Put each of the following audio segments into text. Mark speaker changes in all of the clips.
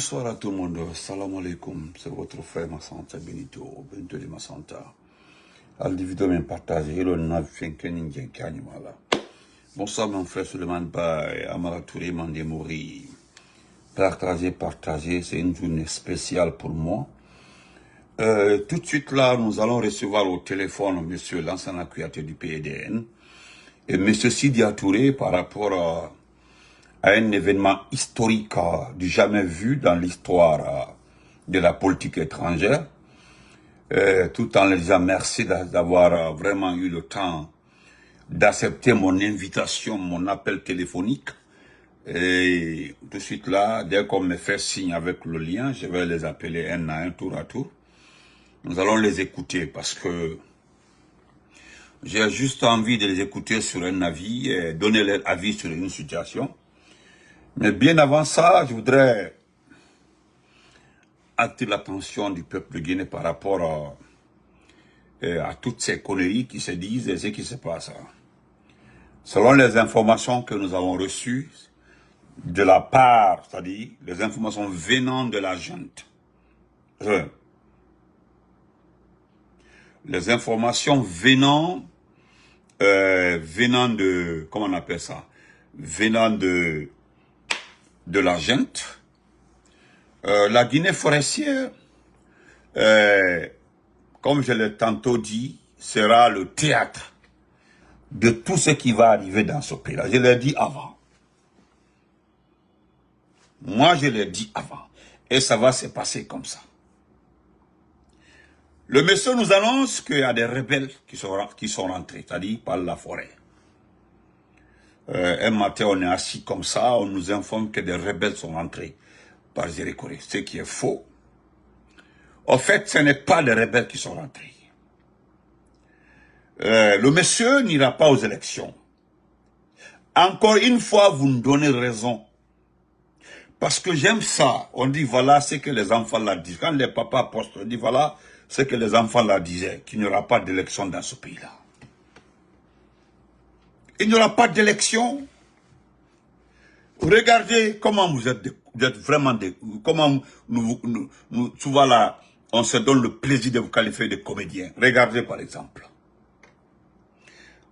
Speaker 1: Bonsoir à tout le monde, salam alaikum, c'est votre frère Massanta Benito, Benito de Massanta. Al-Divido m'en partage, il en a fait qu'un indien qui animala. Bonsoir mon frère Suleiman Ba et Amara Touré Mandemori. Partagez, c'est une journée spéciale pour moi. Tout de suite là, nous allons recevoir au téléphone monsieur Lansana Kouyaté du PDN et monsieur Sidia Touré par rapport à un événement historique du jamais vu dans l'histoire de la politique étrangère, tout en leur disant merci d'avoir vraiment eu le temps d'accepter mon invitation, mon appel téléphonique. Et tout de suite là, dès qu'on me fait signe avec le lien, je vais les appeler un à un, tour à tour. Nous allons les écouter parce que j'ai juste envie de les écouter sur un avis et donner leur avis sur une situation. Mais bien avant ça, je voudrais attirer l'attention du peuple de Guinée par rapport à toutes ces conneries qui se disent et ce qui se passe. Selon les informations que nous avons reçues de la part, c'est-à-dire les informations venant de la junte, les informations venant de, comment on appelle ça, venant de la junte, la Guinée forestière, comme je l'ai tantôt dit, sera le théâtre de tout ce qui va arriver dans ce pays-là. Je l'ai dit avant. Moi, je l'ai dit avant. Et ça va se passer comme ça. Le monsieur nous annonce qu'il y a des rebelles qui sont rentrés, c'est-à-dire par la forêt. Un matin, on est assis comme ça, on nous informe que des rebelles sont rentrés par Zérékoré, ce qui est faux. En fait, ce n'est pas des rebelles qui sont rentrés. Le monsieur n'ira pas aux élections. Encore une fois, vous nous donnez raison. Parce que j'aime ça. On dit voilà ce que les enfants là disent. Quand les papas postent, on dit voilà ce que les enfants là disaient, qu'il n'y aura pas d'élection dans ce pays-là. Il n'y aura pas d'élection. Regardez comment vous êtes vraiment comment nous souvent là, on se donne le plaisir de vous qualifier de comédien. Regardez par exemple.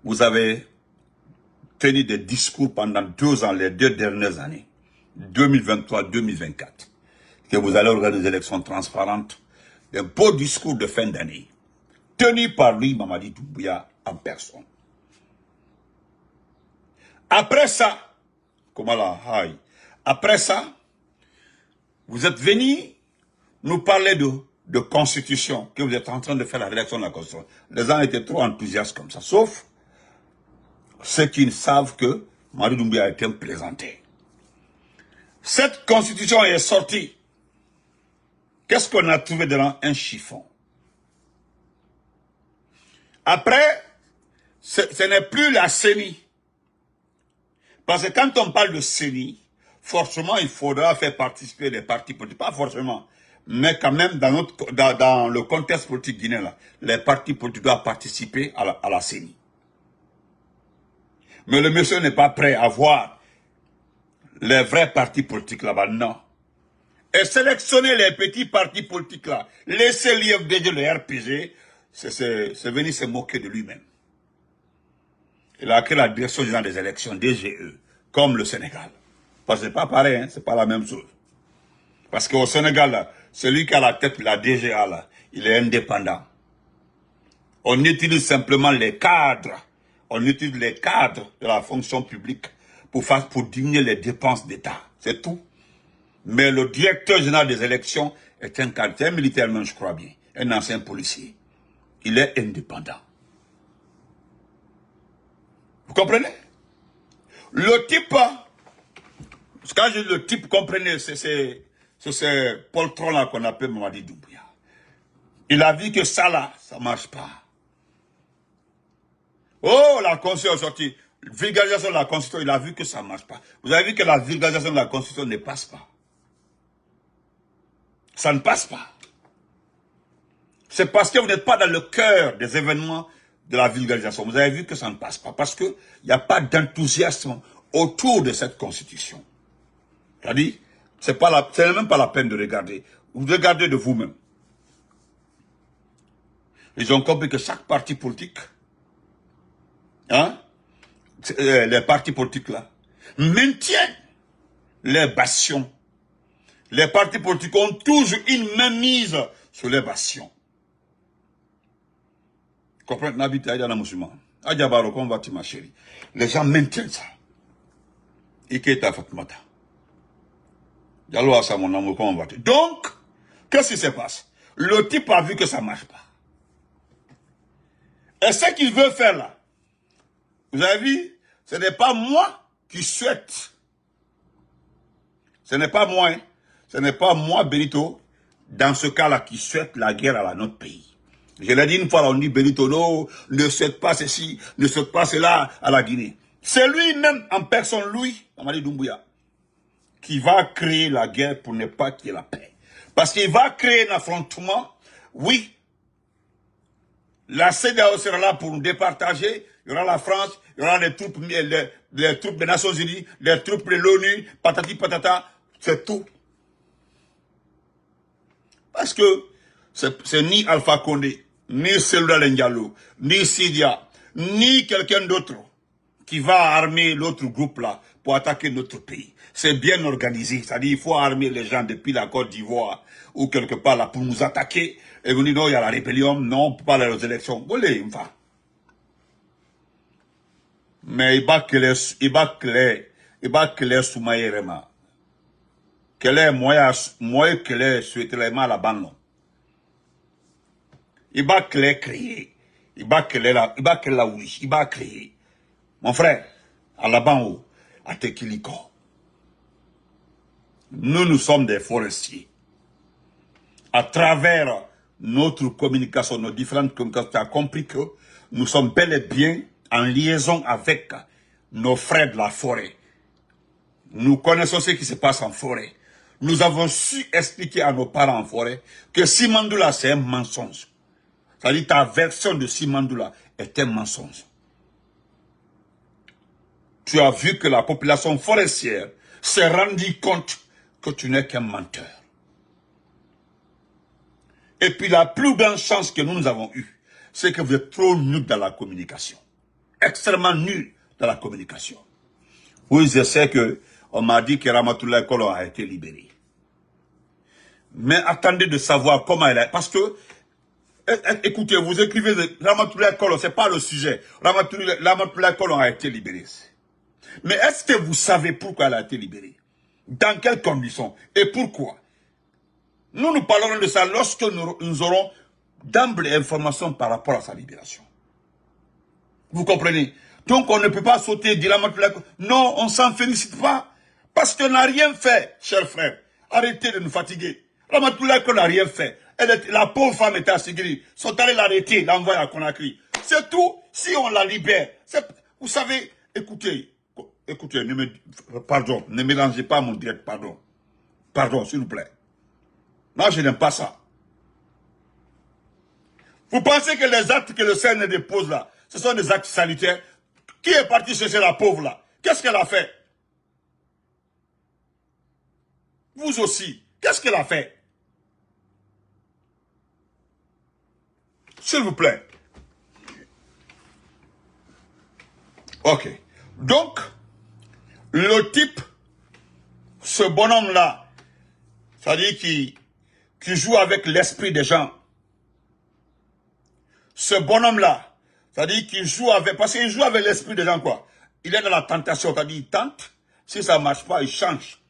Speaker 1: Vous avez tenu des discours pendant 2 ans, les 2 dernières années, 2023-2024, que vous allez organiser des élections transparentes, un beau discours de fin d'année, tenu par lui, Mamadi Doumbouya, en personne. Après ça, après ça, vous êtes venu nous parler de constitution, que vous êtes en train de faire la rédaction de la constitution. Les gens étaient trop enthousiastes comme ça, sauf ceux qui ne savent que Mamadi Doumbouya a été présenté. Cette constitution est sortie. Qu'est-ce qu'on a trouvé dedans? Un chiffon. Après, ce n'est plus la CENI. Parce que quand on parle de CENI, forcément, il faudra faire participer les partis politiques. Pas forcément, mais quand même, dans le contexte politique guinéen, là, les partis politiques doivent participer à la CENI. Mais le monsieur n'est pas prêt à voir les vrais partis politiques là-bas, non. Et sélectionner les petits partis politiques là, laisser l'IFDG, le RPG, c'est venir se moquer de lui-même. Il a créé la direction générale des élections, DGE, comme le Sénégal. Parce que c'est pas pareil, hein, c'est pas la même chose. Parce qu'au Sénégal, là, celui qui a la tête, la DGA, là, il est indépendant. On utilise simplement les cadres. On utilise les cadres de la fonction publique pour diminuer les dépenses d'État. C'est tout. Mais le directeur général des élections est un cadre, un militaire même, je crois bien, un ancien policier. Il est indépendant. Vous comprenez? Le type, quand je dis le type, comprenez, c'est ce poltron-là qu'on appelle Mamadi Doumbouya. Il a vu que ça là, ça ne marche pas. Oh, la Constitution est sortie. Vulgarisation de la Constitution, il a vu que ça ne marche pas. Vous avez vu que la vulgarisation de la Constitution ne passe pas. Ça ne passe pas. C'est parce que vous n'êtes pas dans le cœur des événements de la vulgarisation. Vous avez vu que ça ne passe pas. Parce qu'il n'y a pas d'enthousiasme autour de cette constitution. C'est-à-dire, Ce n'est même pas la peine de regarder. Vous regardez de vous-même. Ils ont compris que chaque parti politique, hein, les partis politiques là, maintiennent les bastions. Les partis politiques ont toujours une mainmise sur les bastions. Comprenez, n'habite à musulman. Adjabaro, combattu ma chérie. Les gens maintiennent ça. Iketa Fatmata. Diallo à ça, mon amour, comment va-t-il? Donc, qu'est-ce qui se passe? Le type a vu que ça ne marche pas. Et ce qu'il veut faire là, vous avez vu, ce n'est pas moi qui souhaite. Ce n'est pas moi, hein. Ce n'est pas moi, Benito, dans ce cas-là, qui souhaite la guerre à notre pays. Je l'ai dit une fois, on dit Benito, non, ne souhaite pas ceci, ne souhaite pas cela à la Guinée. C'est lui-même, en personne, lui, Amadi Doumbouya, qui va créer la guerre pour ne pas qu'il y ait la paix. Parce qu'il va créer un affrontement, oui. La CEDEAO sera là pour nous départager, il y aura la France, il y aura les troupes des Nations Unies, les troupes de l'ONU, patati patata, c'est tout. Parce que c'est ni Alpha Condé, ni Selda Diallo, ni Sidia, ni quelqu'un d'autre qui va armer l'autre groupe là pour attaquer notre pays. C'est bien organisé, c'est-à-dire il faut armer les gens depuis la Côte d'Ivoire ou quelque part là pour nous attaquer. Et vous dites non, il y a la rébellion, non, on ne peut pas aller aux élections. Volez, enfin. Mais il va que les Soumaïrema. Quel est moi que les souhaiteraient la bande. Il va que les créer. Il va que la oui. Il va créer. Mon frère, à la bande, à Tekiliko. Nous sommes des forestiers. À travers notre communication, nos différentes communications, tu as compris que nous sommes bel et bien en liaison avec nos frères de la forêt. Nous connaissons ce qui se passe en forêt. Nous avons su expliquer à nos parents en forêt que Simandula, c'est un mensonge. C'est-à-dire ta version de Simandula est un mensonge. Tu as vu que la population forestière s'est rendue compte que tu n'es qu'un menteur. Et puis la plus grande chance que nous avons eue, c'est que vous êtes trop nuls dans la communication. Extrêmement nuls dans la communication. Oui, je sais que on m'a dit que Ramatoulaye Kolo a été libéré. Mais attendez de savoir comment elle est. Parce que, écoutez, vous écrivez Ramatoulaye Kolo, c'est pas le sujet. Ramatoulaye Kolo a été libéré. Mais est-ce que vous savez pourquoi elle a été libérée? Dans quelles conditions? Et pourquoi? Nous parlerons de ça lorsque nous aurons d'ample informations par rapport à sa libération. Vous comprenez? Donc on ne peut pas sauter, dire Ramatoulaye Kolo. Non, on ne s'en félicite pas. Parce qu'on n'a rien fait, chers frères. Arrêtez de nous fatiguer. Ramatoulaye Kolo n'a rien fait. La pauvre femme était à Sigiri. Ils sont allés l'arrêter, l'envoyer à Conakry. C'est tout. Si on la libère. Vous savez, écoutez, pardon, ne mélangez pas mon direct, pardon. Pardon, s'il vous plaît. Moi, je n'aime pas ça. Vous pensez que les actes que le CNE dépose là, ce sont des actes sanitaires? Qui est parti chercher la pauvre là? Qu'est-ce qu'elle a fait? Vous aussi, qu'est-ce qu'elle a fait? S'il vous plaît. Ok. Donc, le type, ce bonhomme-là, c'est-à-dire qui joue avec l'esprit des gens. Ce bonhomme-là, c'est-à-dire qu'il joue avec, parce qu'il joue avec l'esprit des gens, quoi. Il est dans la tentation, c'est-à-dire il tente, si ça ne marche pas, il change.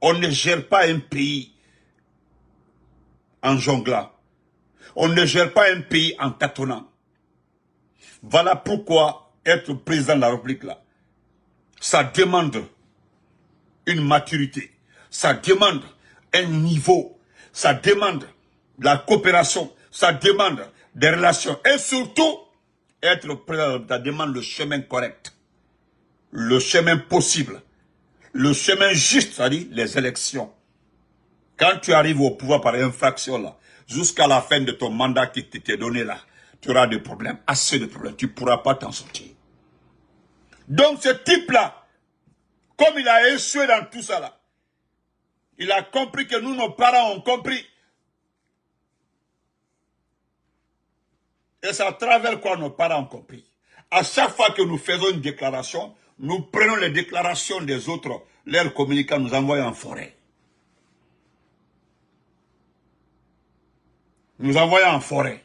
Speaker 1: On ne gère pas un pays en jonglant. On ne gère pas un pays en tâtonnant. Voilà pourquoi être président de la République, là, ça demande une maturité, ça demande un niveau, ça demande de la coopération, ça demande des relations. Et surtout, être président, ça demande le chemin correct, le chemin possible, le chemin juste, c'est-à-dire les élections. Quand tu arrives au pouvoir par infraction, là, jusqu'à la fin de ton mandat qui t'était donné là, tu auras des problèmes, assez de problèmes, tu ne pourras pas t'en sortir. Donc ce type-là, comme il a échoué dans tout ça là, Il a compris que nous, nos parents ont compris. Et c'est à travers quoi nos parents ont compris. À chaque fois que nous faisons une déclaration, nous prenons les déclarations des autres, leurs communicants, nous envoyons en forêt. Nous envoyons en forêt.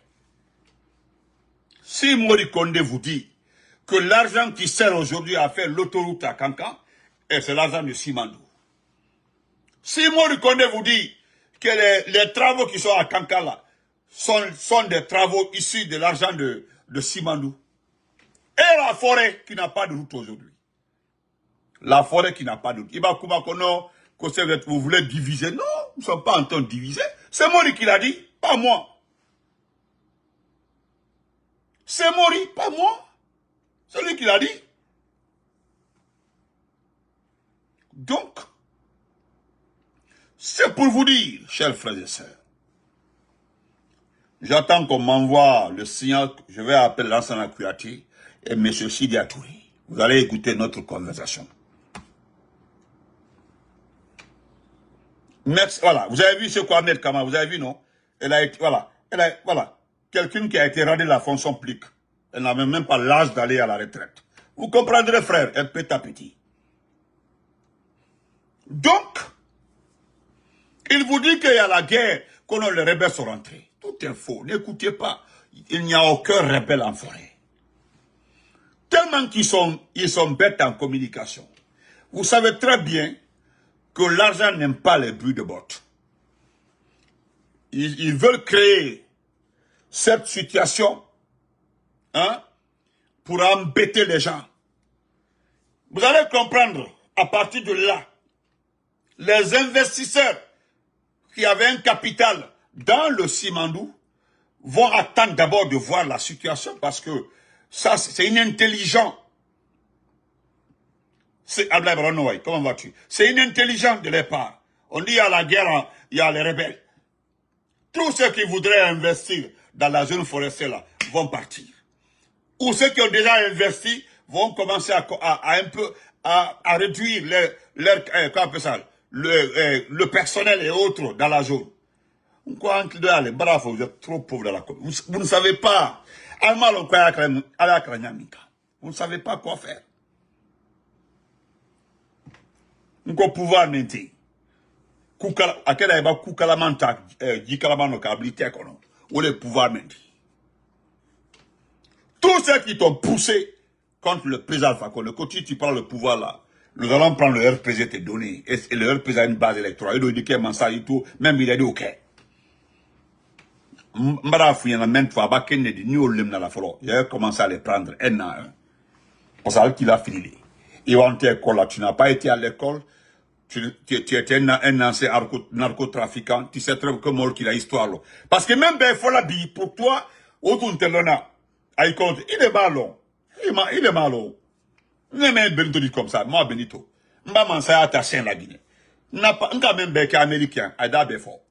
Speaker 1: Si Mori Kondé vous dit que l'argent qui sert aujourd'hui à faire l'autoroute à Kankan, c'est l'argent de Simandou. Si Mori Kondé vous dit que les travaux qui sont à Kankan là sont des travaux issus de l'argent de Simandou. Et la forêt qui n'a pas de route aujourd'hui. La forêt qui n'a pas de route. Vous voulez diviser? Non, nous ne sommes pas en train de diviser. C'est Mori qui l'a dit, pas moi. C'est Mori, pas moi. C'est lui qui l'a dit. Donc, c'est pour vous dire, chers frères et sœurs, j'attends qu'on m'envoie le signal, je vais appeler Lansana Kouyaté et M. Sidia Touré. Vous allez écouter notre conversation. Merci, voilà, vous avez vu ce qu'Ahmed Kama, vous avez vu, non? Elle a été, voilà, quelqu'un qui a été radé la fonction publique. Elle n'avait même pas l'âge d'aller à la retraite. Vous comprendrez, frère, un petit à petit. Donc, il vous dit qu'il y a la guerre, que les rebelles sont rentrés. Tout est faux, n'écoutez pas. Il n'y a aucun rebelle en forêt. Tellement qu'ils sont bêtes en communication. Vous savez très bien que l'argent n'aime pas les bruits de bottes. Ils veulent créer cette situation, hein, pour embêter les gens. Vous allez comprendre, à partir de là, les investisseurs qui avaient un capital dans le Simandou vont attendre d'abord de voir la situation parce que ça, c'est inintelligent. Comment vas-tu? C'est inintelligent de leur part. On dit il y a la guerre, il y a les rebelles. Tous ceux qui voudraient investir dans la zone forestière là, vont partir. Ou ceux qui ont déjà investi vont commencer à réduire le personnel et autres dans la zone. Vous êtes trop pauvre dans la commune. Vous ne savez pas. Vous ne savez pas quoi faire. Vous ne pouvoir mentir. Ou le pouvoir mentir. Tous ceux qui t'ont poussé contre le président Fakonde, quand tu prends le pouvoir là, nous allons prendre le RPG te donner. Et le RPG a une base électorale. Il dit qu'il y a tout, même il a dit ok. J'ai commencé à les prendre un à un. Parce qu'il a fini. Ils vont à l'école là, tu n'as pas été à l'école. Tu étais un ancien narcotrafiquant. Tu sais très bien comment il a histoire là. Parce que même ben Folabi, pour toi, autour de l'ona, il est malon. Il est malon. Il est même Benito dit comme ça. Moi Benito. Mba mansa attaché la Guinée. N'a pas, même bec américain, à d'abord.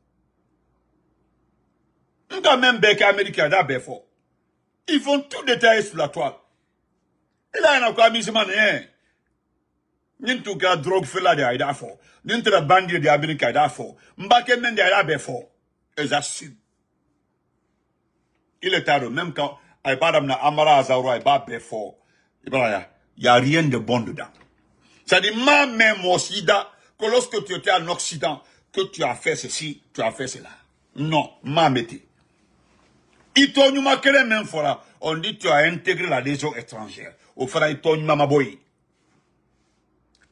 Speaker 1: Même bec américain, d'abord. Ils vont tout détailler sur la toile. Il a un amusement, hein. N'importe quelle drogue fait là de Aïdafo. N'importe quelle bandit de Amérique Aïdafo. M'bake men de Aïdafo. Et j'assume. Il est tard, même quand Aïbadam na Amara Azaouro Aïbafo. Il n'y a rien de bon dedans. C'est-à-dire, même au Occident, que lorsque tu étais en Occident, que tu as fait ceci, tu as fait cela. Non, ma métier. Même fois, on dit que tu as intégré la légion étrangère. Au fera Mamaboy.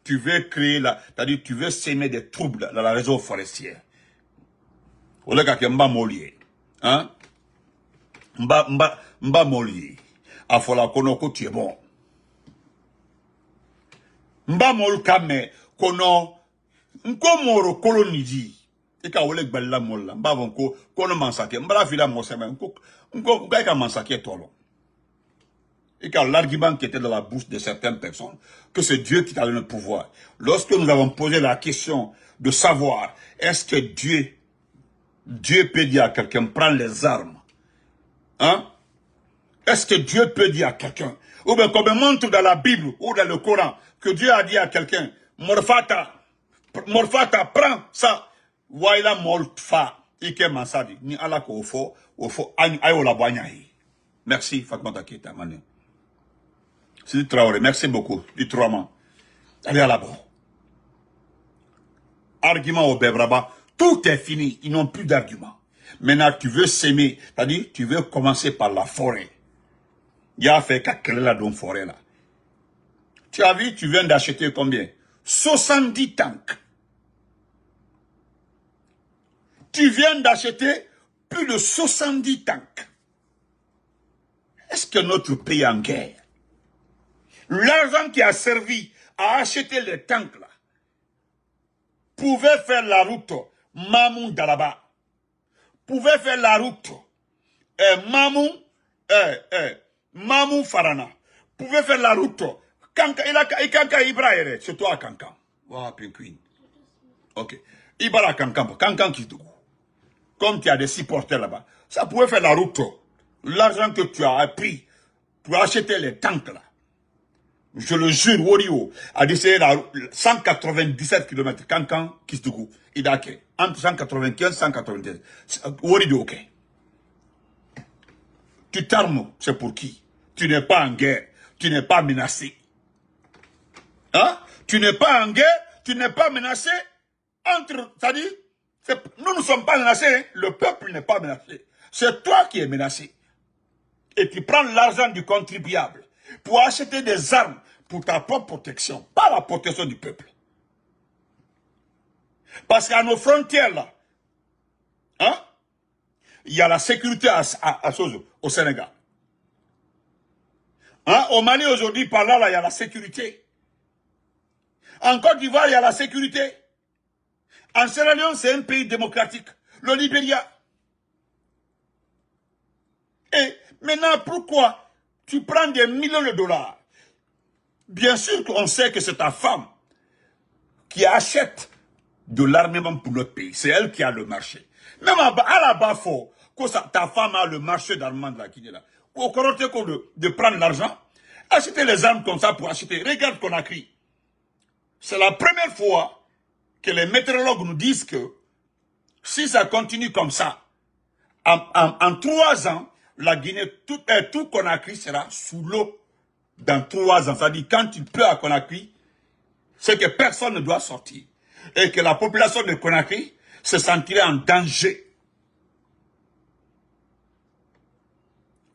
Speaker 1: Tu veux créer c'est-à-dire tu veux s'aimer des troubles dans la région forestière. Au lieu que mba molier. Hein? Mba molier. A fola kono ko tu es bon. Mba mol kame kono nko moro koloniji. Eka wole gballa molla. Mba vonko kono mansake. Mbra fila mosema nko gaika mansake tolo. Et car l'argument qui était dans la bouche de certaines personnes, que c'est Dieu qui t'a donné le pouvoir. Lorsque nous avons posé la question de savoir, est-ce que Dieu peut dire à quelqu'un, prends les armes. Hein? Est-ce que Dieu peut dire à quelqu'un, ou bien comme on montre dans la Bible ou dans le Coran, que Dieu a dit à quelqu'un, Morfata, Morfata, prends ça. Waila Morfa. Ike Mansadi. Ni ala ko ofo, ayo la boignaï. Merci, Fatmata Keita, Manu. C'est Traoré, merci beaucoup, du 3 mois. Allez à la bourre. Argument au Bebraba, tout est fini, ils n'ont plus d'arguments. Maintenant, tu veux s'aimer, c'est-à-dire, tu veux commencer par la forêt. Il y a fait qu'à la donne forêt là. Tu as vu, tu viens d'acheter combien? 70 tanks. Tu viens d'acheter plus de 70 tanks. Est-ce que notre pays est en guerre? L'argent qui a servi à acheter les tanks là pouvait faire la route Mamoun Dalaba, pouvait faire la route Mamoun Farana, pouvait faire la route Kanka Ibrahim, c'est toi à Kankan. Wow, Pinquin. Ok. Ibara Kankan, Kankan qui comme tu as des supporters là-bas, ça pouvait faire la route. L'argent que tu as pris pour acheter les tanks là. Je le jure, Wario a décidé 197 km, Kankan, Kistougou, Idake, entre 195 et 193. Wario, ok. Tu t'armes, c'est pour qui? Tu n'es pas en guerre, tu n'es pas menacé. Hein? Tu n'es pas en guerre, tu n'es pas menacé. C'est-à-dire, nous ne sommes pas menacés, hein? Le peuple n'est pas menacé. C'est toi qui es menacé. Et tu prends l'argent du contribuable pour acheter des armes pour ta propre protection, pas la protection du peuple. Parce qu'à nos frontières, là, hein, il y a la sécurité au Sénégal. Hein, au Mali, aujourd'hui, par là, il y a la sécurité. En Côte d'Ivoire, il y a la sécurité. En Sierra Leone, c'est un pays démocratique. Le Libéria. Et maintenant, pourquoi tu prends des millions de dollars? Bien sûr qu'on sait que c'est ta femme qui achète de l'armement pour notre pays. C'est elle qui a le marché. Même à la Bafo, ta femme a le marché d'armement de la Guinée. Au Coroté de prendre l'argent, acheter les armes comme ça pour acheter. Regarde Conakry. C'est la première fois que les météorologues nous disent que si ça continue comme ça, en 3 ans, la Guinée, tout Conakry sera sous l'eau dans 3 ans. C'est-à-dire, quand il pleut à Conakry, c'est que personne ne doit sortir. Et que la population de Conakry se sentirait en danger.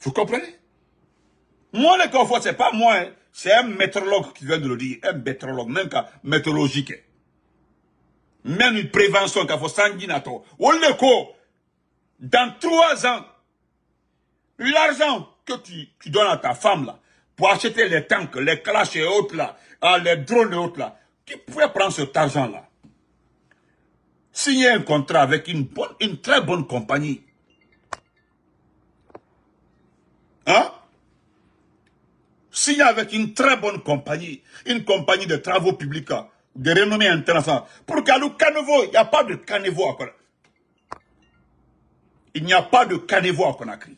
Speaker 1: Vous comprenez? Moi, le confort, c'est pas moi, hein. C'est un météorologue qui vient de le dire. Un météorologue, même qu'un météorologique. Même une prévention qu'il faut sanguinato. Dans 3 ans, l'argent que tu donnes à ta femme là, pour acheter les tanks, les clashs et autres là, les drones et autres là, tu pouvais prendre cet argent là, signer un contrat avec une très bonne compagnie. Hein? Signer avec une très bonne compagnie, une compagnie de travaux publics, de renommée internationale. Pour qu'à le caniveau, il n'y a pas de caniveau à Conakry. Il n'y a pas de caniveau à Conakry.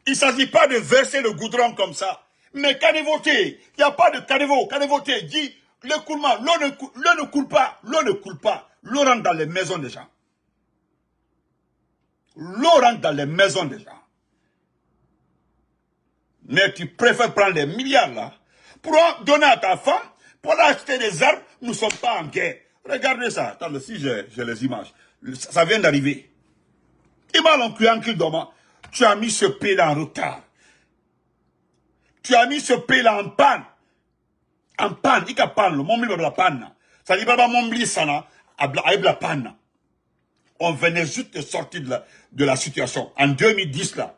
Speaker 1: Il ne s'agit pas de verser le goudron comme ça. Mais caniveauté, il n'y a pas de caniveau. Caniveauté dit l'écoulement, l'eau ne coule pas, l'eau ne coule pas. L'eau rentre dans les maisons des gens. L'eau rentre dans les maisons des gens. Mais tu préfères prendre les milliards là, pour donner à ta femme, pour acheter des armes, nous ne sommes pas en guerre. Regardez ça, attendez, si j'ai les images, ça vient d'arriver. Tu as mis ce pays là en retard. Tu as mis ce pays là en panne. En panne, il y a panne, le monde la panne. Ça dit pas mon blissana, avec la panne. On venait juste de sortir de la situation. En 2010 là,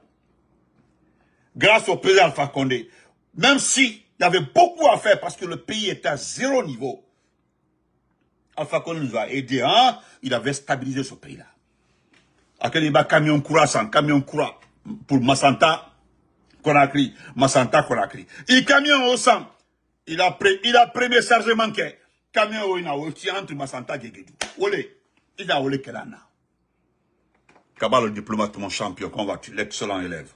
Speaker 1: grâce au président Alpha Condé, même si il y avait beaucoup à faire parce que le pays était à 0 niveau, Alpha Condé nous a aidés, hein? Il avait stabilisé ce pays-là. À quel niveau camion courant sans camion courant pour Massanta Conakry, Massanta Conakry. Il camion au sang, il a premier chargement que camion au ina entre Massanta et Guédou. Olé, il a olé kelana. Kabal le diplomate, mon champion, combattu, l'excellent élève.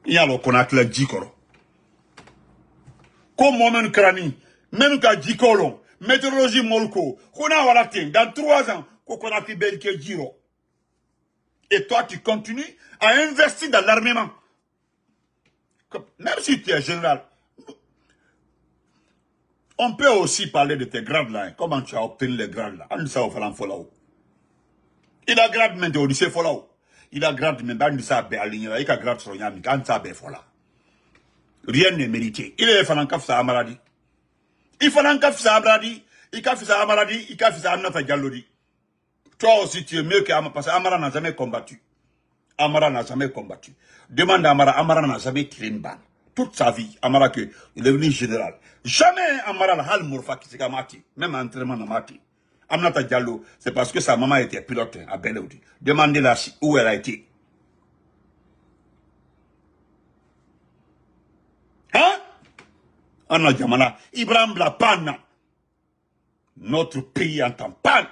Speaker 1: Il y a le Conakry le Djikoro. Comme moi, même Krani, même qu'à Djikolon, météorologie molko. Dans 3 ans, Kokonaki Belke Giro. Et toi, tu continues à investir dans l'armement. Même si tu es général, on peut aussi parler de tes grades là. Comment tu as obtenu les grades là? Il a grade maintenant au lycée Folao. Il a grade maintenant il a grade sur Yami. Rien n'est mérité. Il est fan kaf sa amaradi. Il faut un kaf sa amaradi. Il kaf sa amaradi. Il kaf sa amnata Dialodi. Toi aussi tu es mieux que Amara parce que Amara n'a jamais combattu. Amara n'a jamais combattu. Demande à Amara. Amara n'a jamais tiré une balle. Toute sa vie, Amara que il est devenu général. Jamais Amara n'a hal mourfa qui s'est mati. Même entraînement n'a mati. Amnata Diallo, c'est parce que sa maman était pilote à Belaudi. Demandez-la où elle a été. Hein? Anna Djamana, Ibrahim la panne. Notre pays est en panne.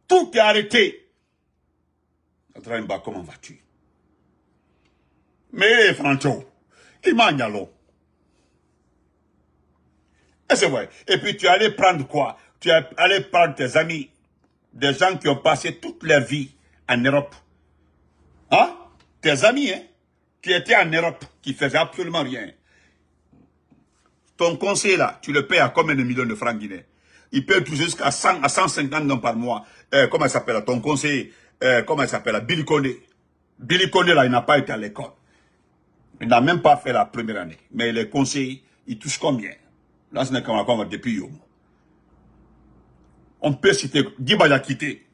Speaker 1: Tout est arrêté. Comment vas-tu? Mais Francho, il m'a nyalo. Et c'est vrai. Et puis tu es allé prendre quoi? Tu es allé prendre tes amis, des gens qui ont passé toute leur vie en Europe. Hein? Tes amis, hein? Qui étaient en Europe, qui faisaient absolument rien. Ton conseiller là, tu le payes à combien de millions de francs guinéens? Il paye tout jusqu'à 100 à 150 dons par mois. Comment il s'appelle ton conseiller? Comment il s'appelle? Billy Kone. Billy Kone là, il n'a pas été à l'école. Il n'a même pas fait la première année. Mais les conseillers, ils touchent combien? Là, ce n'est qu'un accord depuis Yomo. On peut citer Djiba Yakité.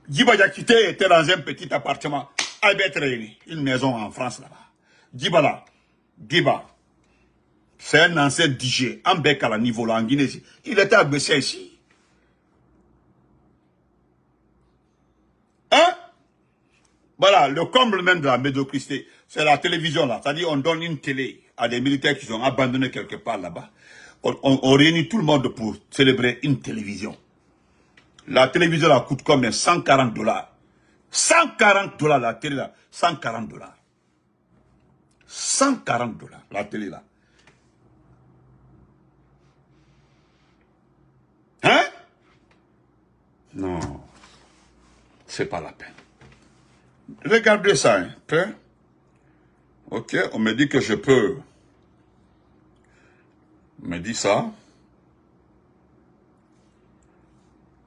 Speaker 1: Djiba Yakité était dans un petit appartement. Albert Réuni, une maison en France là-bas. Djiba là, Djiba. C'est un ancien DJ, en bec à la niveau là, en Guinée. Il était à Bessia ici. Hein? Voilà, le comble même de la médiocrité, c'est la télévision là. C'est-à-dire, on donne une télé à des militaires qui sont abandonnés quelque part là-bas. On réunit tout le monde pour célébrer une télévision. La télévision là coûte combien? 140 $. 140 $ la télé là. 140 $. 140 $, la télé là. Hein? Non. C'est pas la peine. Regardez ça un peu. Ok, on me dit que je peux. On me dit ça.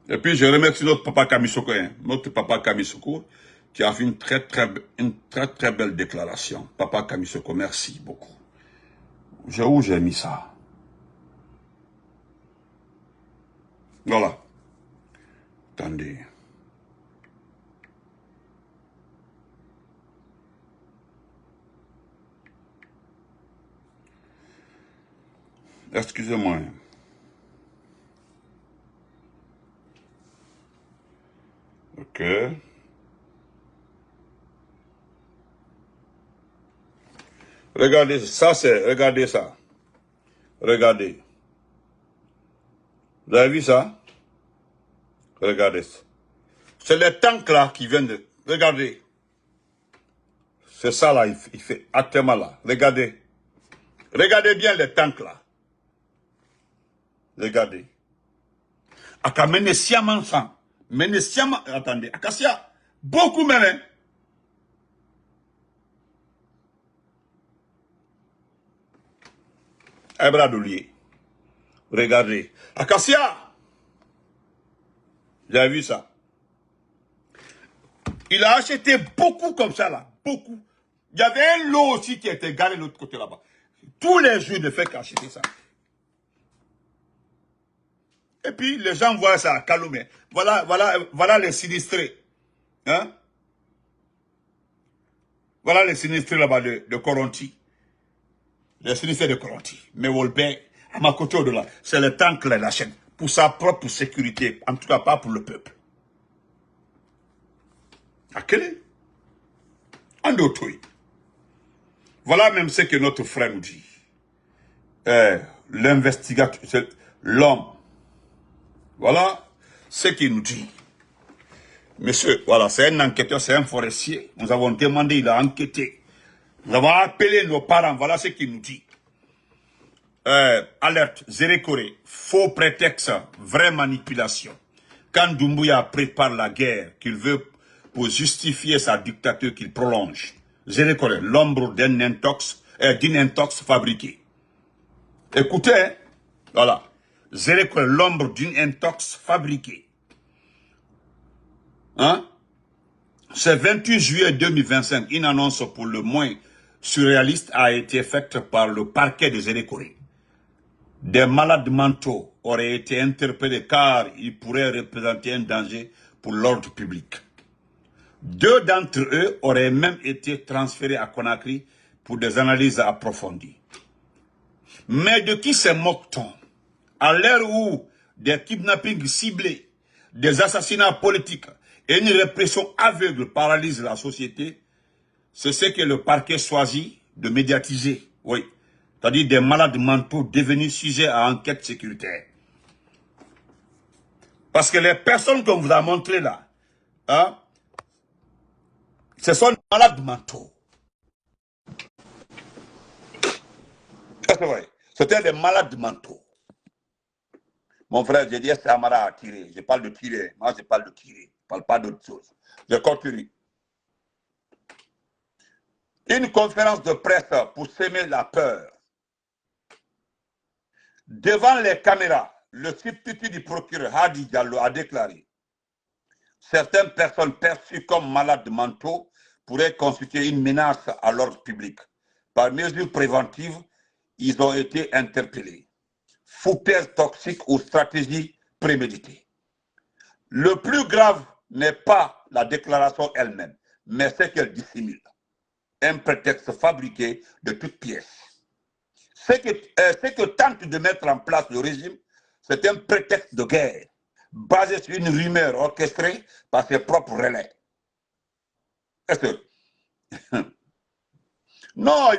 Speaker 1: Et puis je remercie notre papa Kamisoko, hein, notre papa Kamisoko, qui a fait une très très belle déclaration. Papa Kamisoko, merci beaucoup. Où j'ai mis ça? Voilà. Attendez. Excusez-moi. Ok. Regardez, ça c'est, regardez ça. Regardez. Vous avez vu ça? Regardez. C'est les tanks là qui viennent de... Regardez. C'est ça là, il fait actuellement là. Regardez. Regardez bien les tanks là. Regardez. Aka mene siaman sang. Mene siaman... Attendez. Akasia. Beaucoup même. Ebra Doulier. Regardez. Acacia. Vous avez vu ça? Il a acheté beaucoup comme ça là. Beaucoup. Il y avait un lot aussi qui était garé de l'autre côté là-bas. Tous les jours, il ne fait qu'acheter ça. Et puis, les gens voient ça à Kalomé. Voilà les sinistrés. Hein? Voilà les sinistrés là-bas de Koronti. Les sinistrés de Koronti. Mais Wolbe, à ma côté au-delà, c'est le temps que la chaîne. Pour sa propre sécurité. En tout cas, pas pour le peuple. À quel? En d'autres. Voilà même ce que notre frère nous dit. L'investigateur, l'homme. Voilà ce qu'il nous dit. Monsieur, voilà, c'est un enquêteur, c'est un forestier. Nous avons demandé, il a enquêté. Nous avons appelé nos parents, voilà ce qu'il nous dit. Alerte, Zérékoré, faux prétexte, vraie manipulation. Quand Doumbouya prépare la guerre qu'il veut pour justifier sa dictature qu'il prolonge, Zérékoré, l'ombre d'une intox fabriquée. Écoutez, hein, voilà. Zérékoré, l'ombre d'une intox fabriquée. Hein? Ce 28 juillet 2025, une annonce pour le moins surréaliste a été faite par le parquet de Zérékoré. Des malades mentaux auraient été interpellés car ils pourraient représenter un danger pour l'ordre public. 2 d'entre eux auraient même été transférés à Conakry pour des analyses approfondies. Mais de qui se moque-t-on? À l'heure où des kidnappings ciblés, des assassinats politiques et une répression aveugle paralysent la société, c'est ce que le parquet choisit de médiatiser. Oui. C'est-à-dire des malades mentaux devenus sujets à enquête sécuritaire. Parce que les personnes qu'on vous a montrées là, hein, ce sont des malades mentaux. C'est vrai. C'était des malades mentaux. Mon frère, j'ai dit, c'est Amara à tirer. Je parle de tirer. Moi, je parle de tirer. Je ne parle pas d'autre chose. Je continue. Une conférence de presse pour semer la peur. Devant les caméras, le substitut du procureur Hadi Diallo a déclaré « Certaines personnes perçues comme malades mentaux pourraient constituer une menace à l'ordre public. Par mesure préventive, ils ont été interpellés. Foutaise toxique ou stratégie préméditée. Le plus grave n'est pas la déclaration elle-même, mais ce qu'elle dissimule. Un prétexte fabriqué de toutes pièces. Ce que tente de mettre en place le régime, c'est un prétexte de guerre, basé sur une rumeur orchestrée par ses propres relais. Est-ce que... Non,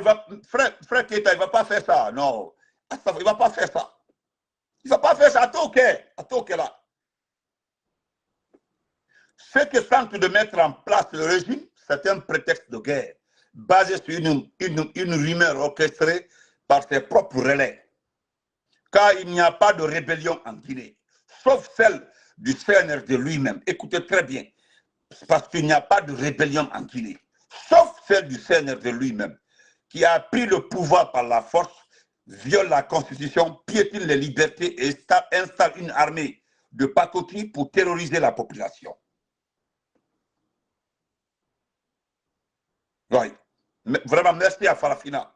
Speaker 1: frère Keita, il ne va pas faire ça. Non, il ne va pas faire ça. Il ne va pas faire ça. Attends, là. Ce que tente de mettre en place le régime, c'est un prétexte de guerre, basé sur une rumeur orchestrée par ses propres relais. Car il n'y a pas de rébellion en Guinée, sauf celle du CNRD lui-même. Écoutez très bien, parce qu'il n'y a pas de rébellion en Guinée, sauf celle du CNRD lui-même, qui a pris le pouvoir par la force, viole la Constitution, piétine les libertés et installe une armée de pacotille pour terroriser la population. Oui. Vraiment, merci à Farafina.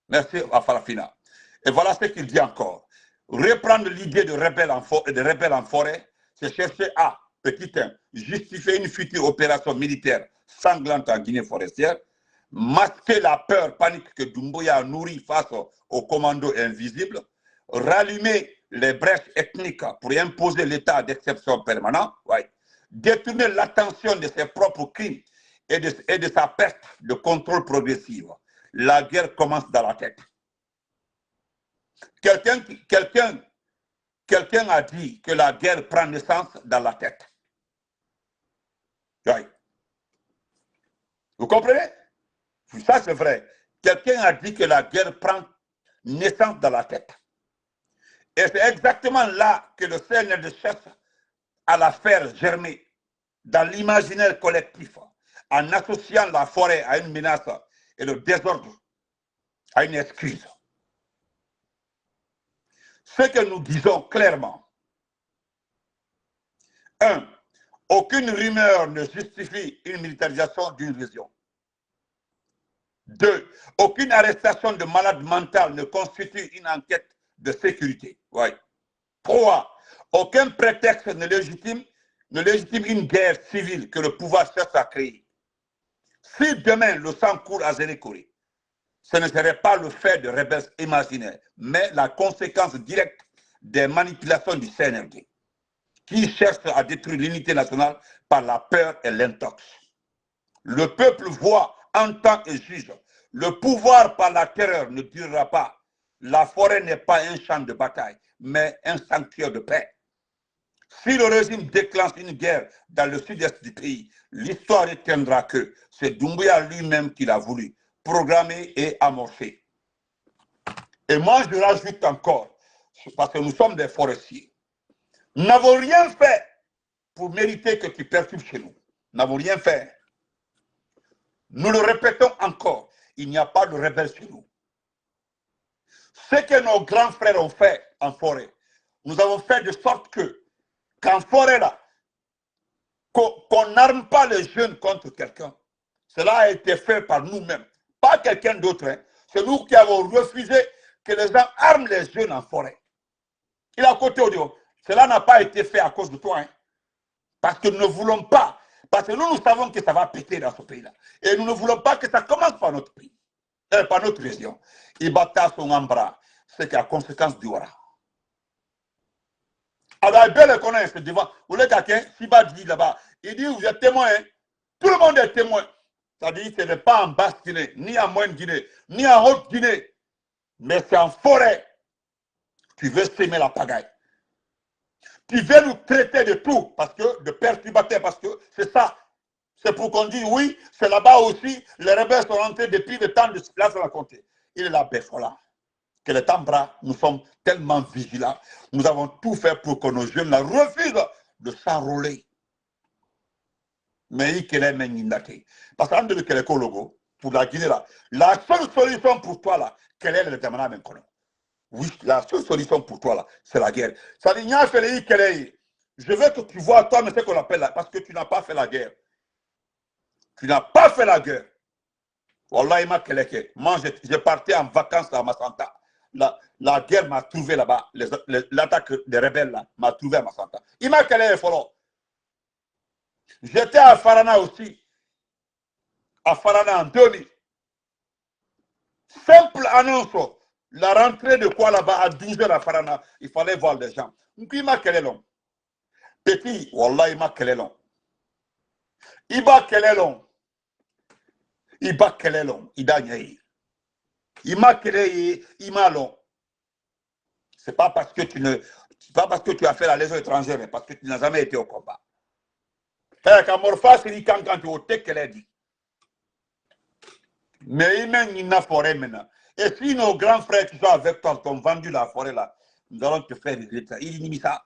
Speaker 1: Merci à Farafina. Et voilà ce qu'il dit encore. Reprendre l'idée de rebelles en forêt, c'est chercher à, petit 1, justifier une future opération militaire sanglante en Guinée forestière, masquer la peur panique que Doumbouya nourrit face aux commandos invisibles, rallumer les brèches ethniques pour imposer l'état d'exception permanent, ouais, détourner l'attention de ses propres crimes et de sa perte de contrôle progressive. La guerre commence dans la tête. Quelqu'un a dit que la guerre prend naissance dans la tête. Oui. Vous comprenez? Ça, c'est vrai. Quelqu'un a dit que la guerre prend naissance dans la tête. Et c'est exactement là que le CNRD cherche à la faire germer dans l'imaginaire collectif, en associant la forêt à une menace et le désordre à une excuse. Ce que nous disons clairement, 1. Aucune rumeur ne justifie une militarisation d'une région. 2. Aucune arrestation de malade mental ne constitue une enquête de sécurité. Ouais. 3. Aucun prétexte ne légitime une guerre civile que le pouvoir cherche à créer. Si demain le sang coule à Zérékoré, ce ne serait pas le fait de rebelles imaginaires, mais la conséquence directe des manipulations du CNRD, qui cherche à détruire l'unité nationale par la peur et l'intox. Le peuple voit, entend et juge. Le pouvoir par la terreur ne durera pas. La forêt n'est pas un champ de bataille, mais un sanctuaire de paix. Si le régime déclenche une guerre dans le sud-est du pays, l'histoire retiendra que c'est Doumbouya lui-même qui l'a voulu, programmer et amorcer. Et moi, je rajoute encore, parce que nous sommes des forestiers, nous n'avons rien fait pour mériter que tu perturbes chez nous. Nous n'avons rien fait. Nous le répétons encore, il n'y a pas de rebelles chez nous. Ce que nos grands frères ont fait en forêt, nous avons fait de sorte que, qu'en forêt là, qu'on n'arme pas les jeunes contre quelqu'un. Cela a été fait par nous-mêmes, pas quelqu'un d'autre. Hein. C'est nous qui avons refusé que les gens arment les jeunes en forêt. Il a côté audio. Cela n'a pas été fait à cause de toi. Hein. Parce que nous ne voulons pas. Parce que nous savons que ça va péter dans ce pays-là. Et nous ne voulons pas que ça commence par notre pays. Par notre région. Ibata son ambra. C'est qu'à conséquence du Wara. Alors, bien le connaître devant. Vous voulez quelqu'un, Siba dit là-bas. Il dit, vous êtes témoin. Hein? Tout le monde est témoin. C'est-à-dire que ce n'est pas en Basse-Guinée, ni en Moyenne-Guinée, ni en Haute-Guinée. Mais c'est en forêt. Tu veux s'aimer la pagaille. Tu veux nous traiter de tout, parce que de perturbateurs, parce que c'est ça. C'est pour qu'on dise, oui, c'est là-bas aussi, les rebelles sont rentrés depuis le temps de la raconter. Il est là, Béfola. Que les Tambra, nous sommes tellement vigilants. Nous avons tout fait pour que nos jeunes refusent de s'enrôler. Mais il y a parce que logo pour la Guinée là, la seule solution pour toi là, quelle est le démarrage maintenant? Oui, la seule solution pour toi là, c'est la guerre. Ça dit, je veux que tu vois toi, mais ce qu'on appelle là, parce que tu n'as pas fait la guerre. Tu n'as pas fait la guerre. Wallah, moi, je partais en vacances à Massanta. La guerre m'a trouvé là-bas. L'attaque des rebelles là m'a trouvé à Massanta. Il m'a calé follow. J'étais à Farana aussi. À Farana en 2000. Simple annonce. La rentrée de quoi là-bas à 12h à Farana. Il fallait voir les gens. Il m'a calé long. Petit, Wallah, il m'a calé long. Il m'a calé long. Il m'a calé long. Il m'a calé. Il m'a calé. Il m'a long. C'est pas parce que pas parce que tu as fait la légion étrangère, mais parce que tu n'as jamais été au combat. Quand Morpha se dit quand tu es au tech, qu'elle a dit. Mais il mène une forêt maintenant. Et si nos grands frères qui sont avec toi t'ont vendu la forêt là, nous allons te faire des états. Il dit ça.